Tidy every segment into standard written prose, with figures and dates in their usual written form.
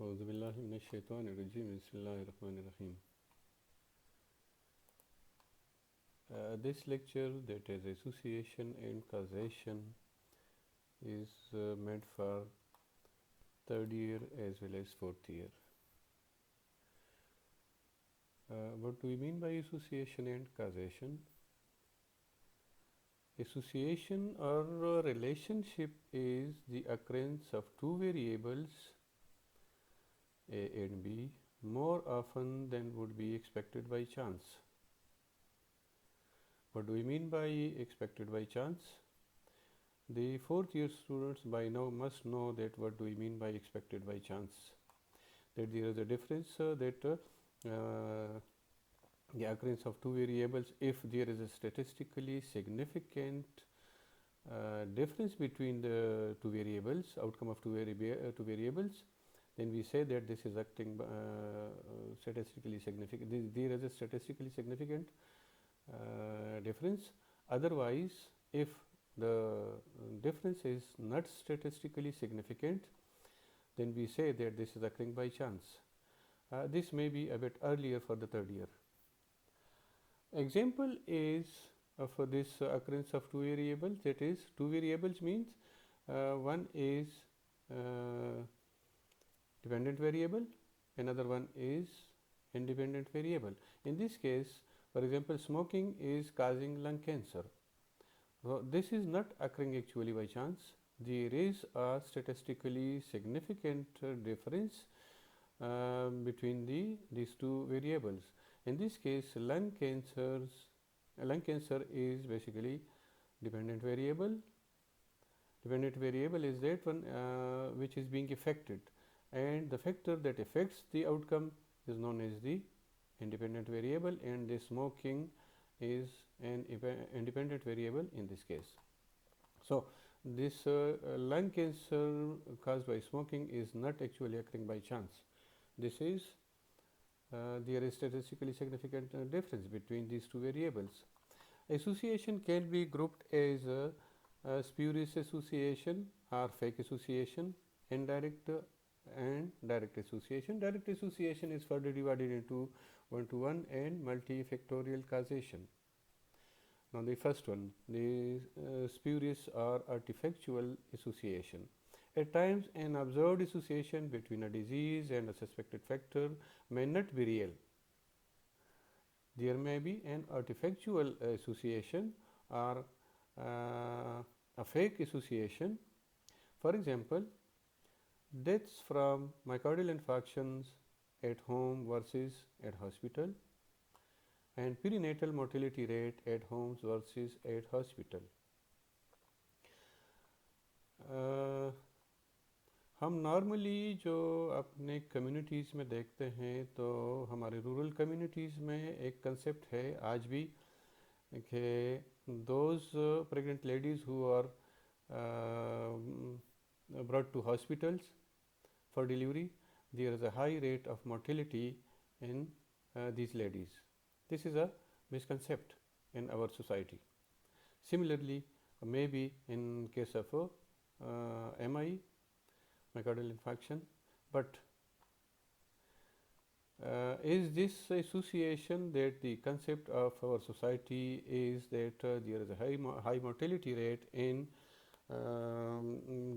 أعوذ بالله من الشيطان الرجيم بسم الله الرحمن الرحيم. This lecture, that is association and causation, is meant for third year as well as fourth year. What do we mean by association and causation? Association or relationship is the occurrence of two variables A and B more often than would be expected by chance. What do we mean by expected by chance? The fourth year students by now must know that what do we mean by expected by chance. That there is a difference that the occurrence of two variables, if there is a statistically significant difference between the two variables, outcome of two variables, then we say that this is acting statistically significant. There is a statistically significant difference. Otherwise, if the difference is not statistically significant, then we say that this is occurring by chance. This may be a bit earlier for the third year. Example is for this occurrence of two variables, that is, two variables means one is dependent variable, another one is independent variable. In this case, for example, smoking is causing lung cancer. So this is not occurring actually by chance. There is a statistically significant difference between these two variables. In this case, lung cancer is basically dependent variable. Dependent variable is that one which is being affected, and the factor that affects the outcome is known as the independent variable, and the smoking is an independent variable in this case. So this lung cancer caused by smoking is not actually occurring by chance. This is there is statistically significant difference between these two variables. Association can be grouped as a spurious association or fake association, indirect and direct association. Direct association is further divided into one-to-one and multifactorial causation. Now the first one, the spurious or artifactual association. At times, an observed association between a disease and a suspected factor may not be real. There may be an artifactual association or a fake association. For example, deaths from myocardial infarctions at home versus at hospital, and perinatal mortality rate at homes versus at hospital. हम normally जो अपने communities में देखते हैं, तो हमारे rural communities में एक कंसेप्ट है आज भी कि those pregnant ladies who are brought to hospitals for delivery, there is a high rate of mortality in these ladies. This is a misconcept in our society. Similarly, maybe in case of MI, myocardial infarction, but is this association that the concept of our society is that there is a high mortality rate in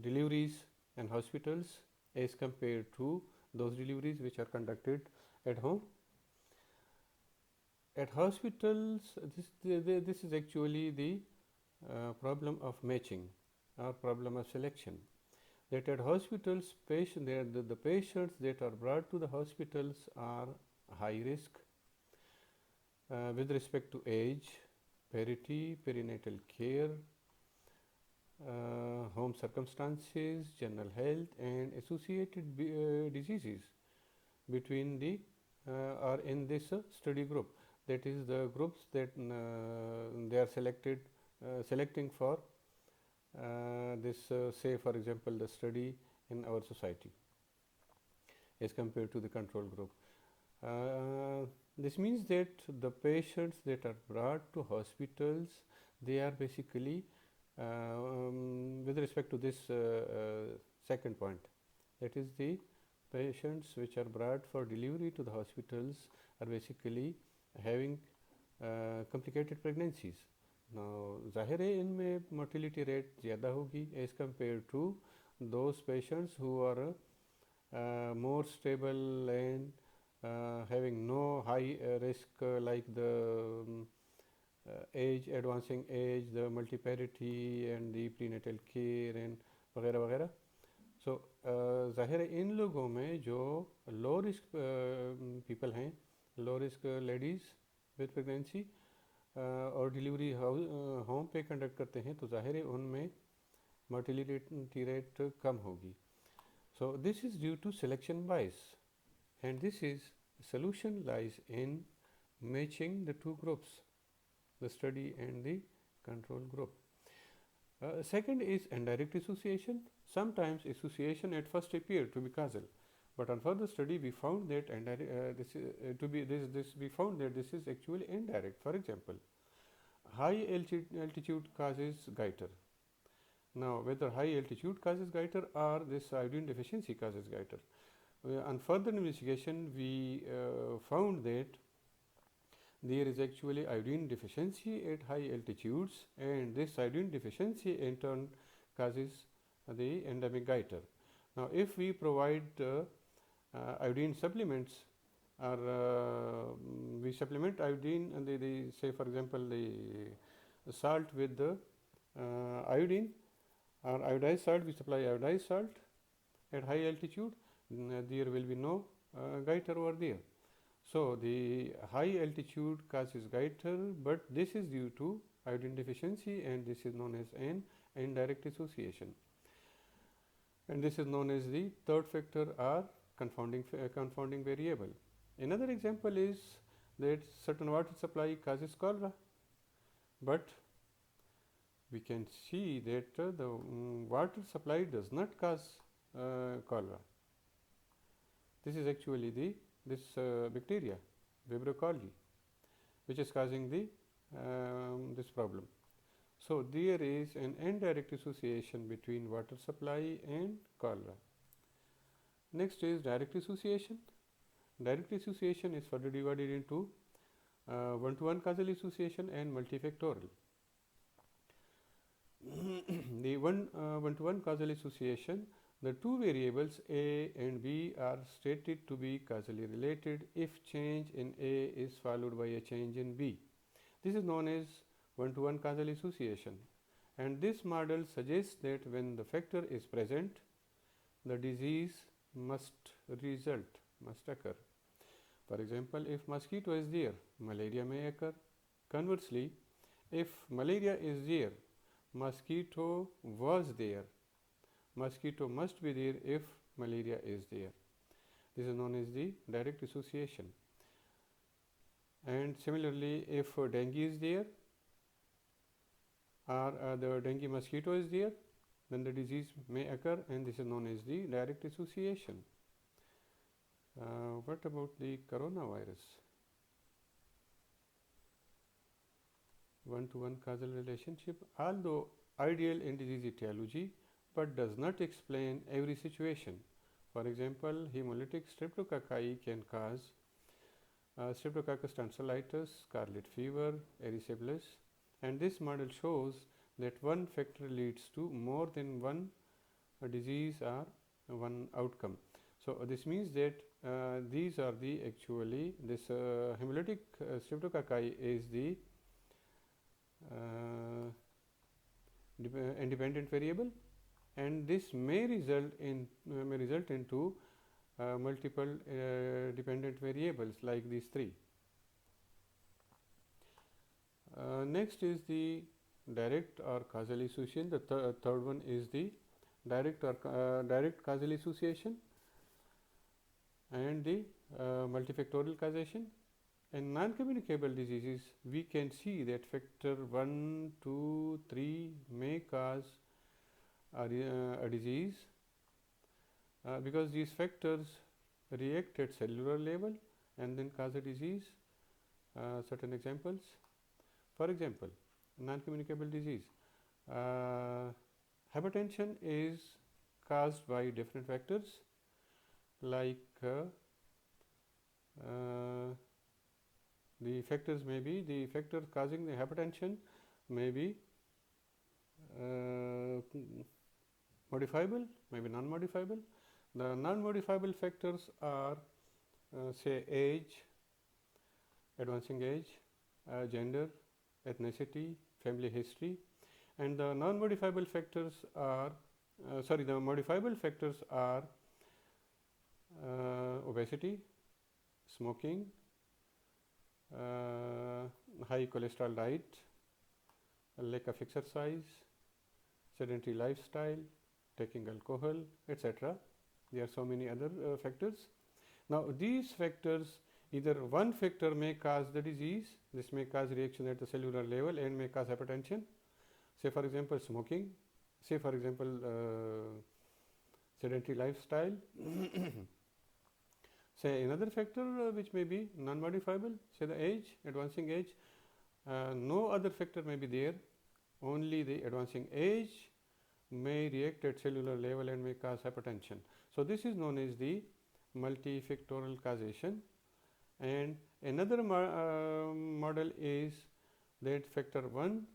deliveries and hospitals as compared to those deliveries which are conducted at home? At hospitals, this is actually the problem of matching or problem of selection. That at hospitals, the patients that are brought to the hospitals are high risk with respect to age, parity, perinatal care, home circumstances, general health, and associated diseases between the are in this study group. That is the groups that they are selecting for this say for example the study in our society as compared to the control group. This means that the patients that are brought to hospitals, they are basically with respect to this second point, that is the patients which are brought for delivery to the hospitals are basically having complicated pregnancies. Now ज़ाहिर है इनमें motility rate ज़्यादा होगी as compare to those patients who are more stable and having no high risk like the age, advancing age, the multiparity and the prenatal care and वगैरह वगैरह. सो ज़ाहिर है इन लोगों में जो लो रिस्क पीपल हैं, low risk ladies with pregnancy और delivery home पे कंडक्ट करते हैं, तो ज़ाहिर है उनमें मोर्टेलिटी रेट कम होगी. So this is due to selection bias, and this is solution lies in matching the two groups, the study and the control group. Second is indirect association. Sometimes association at first appeared to be causal, but on further study we found that we found that this is actually indirect. For example, high altitude causes goiter. Now, whether high altitude causes goiter or this iodine deficiency causes goiter. On further investigation, we found that there is actually iodine deficiency at high altitudes, and this iodine deficiency in turn causes the endemic goiter. Now, if we provide iodine supplements or we supplement iodine and say for example the salt with the iodine or iodized salt, we supply iodized salt at high altitude, there will be no goiter over there. So the high altitude causes goiter, but this is due to iodine deficiency, and this is known as an indirect association. And this is known as the third factor or confounding variable. Another example is that certain water supply causes cholera, but we can see that the water supply does not cause cholera. This is actually this bacteria, Vibrio cholerae, which is causing this problem. So there is an indirect association between water supply and cholera. Next is direct association. Direct association is further divided into one-to-one causal association and multifactorial. The one-to-one causal association, the two variables A and B are stated to be causally related if change in A is followed by a change in B. This is known as one-to-one causal association, and this model suggests that when the factor is present, the disease must occur. For example, if mosquito is there, malaria may occur. Conversely, if malaria is there, mosquito was there, mosquito must be there if malaria is there. This is known as the direct association. And similarly, if dengue is there or the dengue mosquito is there, then the disease may occur, and this is known as the direct association. What about the coronavirus? One-to-one causal relationship, although ideal in disease etiology, but does not explain every situation. For example, hemolytic streptococci can cause Streptococcus tonsillitis, scarlet fever, erysipelas, and this model shows that one factor leads to more than one disease or one outcome. So this means that these are the actually this hemolytic streptococci is the independent variable, and this may result into multiple dependent variables like these three. Next is the direct or causal association. The third one is the direct causal association and the multifactorial causation. In non-communicable diseases, we can see that factor 1, 2, 3 may cause a disease because these factors react at cellular level and then cause a disease. Certain examples, for example, non-communicable disease, hypertension is caused by different factors like the factors may be the factor causing the hypertension may be modifiable, may be non-modifiable. The non-modifiable factors are say age, advancing age, gender, ethnicity, family history, and the non-modifiable factors are the modifiable factors are obesity, smoking, high cholesterol diet, lack of exercise, sedentary lifestyle, taking alcohol, etc. There are so many other factors. Now, these factors, either one factor may cause the disease, this may cause reaction at the cellular level and may cause hypertension. Say for example smoking, say for example sedentary lifestyle. Say another factor which may be non-modifiable, say the age, advancing age. No other factor may be there, only the advancing age may react at cellular level and may cause hypertension. So, this is known as the multifactorial causation. And another model is that factor 1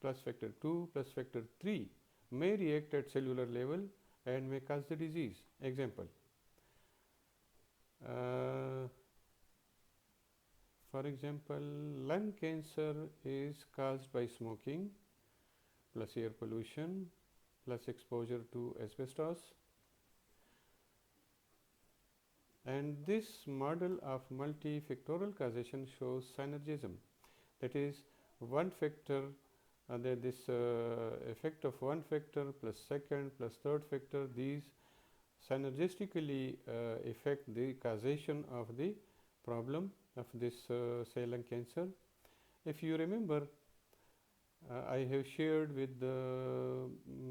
plus factor 2 plus factor 3 may react at cellular level and may cause the disease. Example, for example, lung cancer is caused by smoking plus air pollution plus exposure to asbestos, and this model of multifactorial causation shows synergism, that is one factor this effect of one factor plus second plus third factor, these synergistically affect the causation of the problem of this say lung cancer. If you remember, I have shared with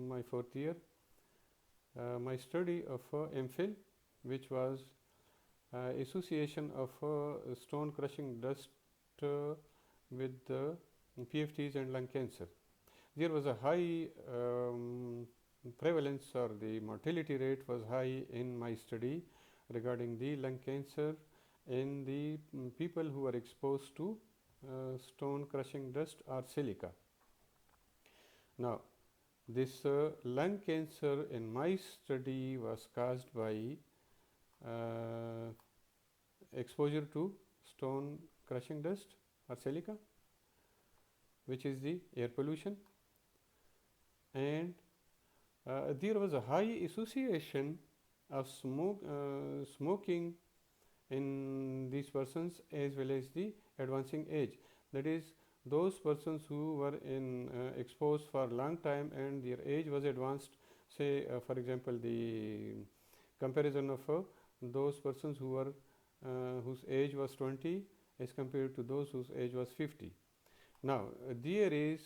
my fourth year my study of MPhil, which was association of stone crushing dust with the PFTs and lung cancer. There was a high prevalence, or the mortality rate was high in my study regarding the lung cancer in the people who were exposed to stone crushing dust or silica. Now, this lung cancer in my study was caused by exposure to stone crushing dust or silica, which is the air pollution, and there was a high association of smoking in these persons as well as the advancing age. That is, those persons who were exposed for a long time and their age was advanced, say for example the comparison of those persons who were whose age was 20 as compared to those whose age was 50. Now, there is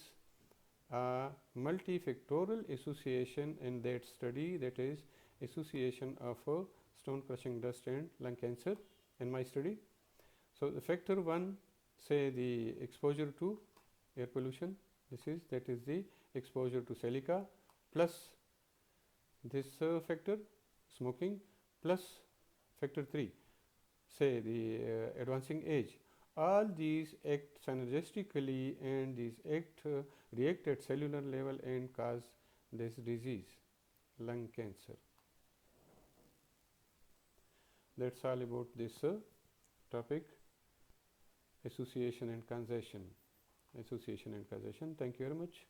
a multifactorial association in that study, that is association of stone crushing dust and lung cancer in my study. So, the factor 1, say the exposure to air pollution, that is the exposure to silica, plus this factor smoking, plus factor 3, say the advancing age. All these act synergistically and these react at cellular level and cause this disease, lung cancer. That's all about this topic, association and causation. Thank you very much.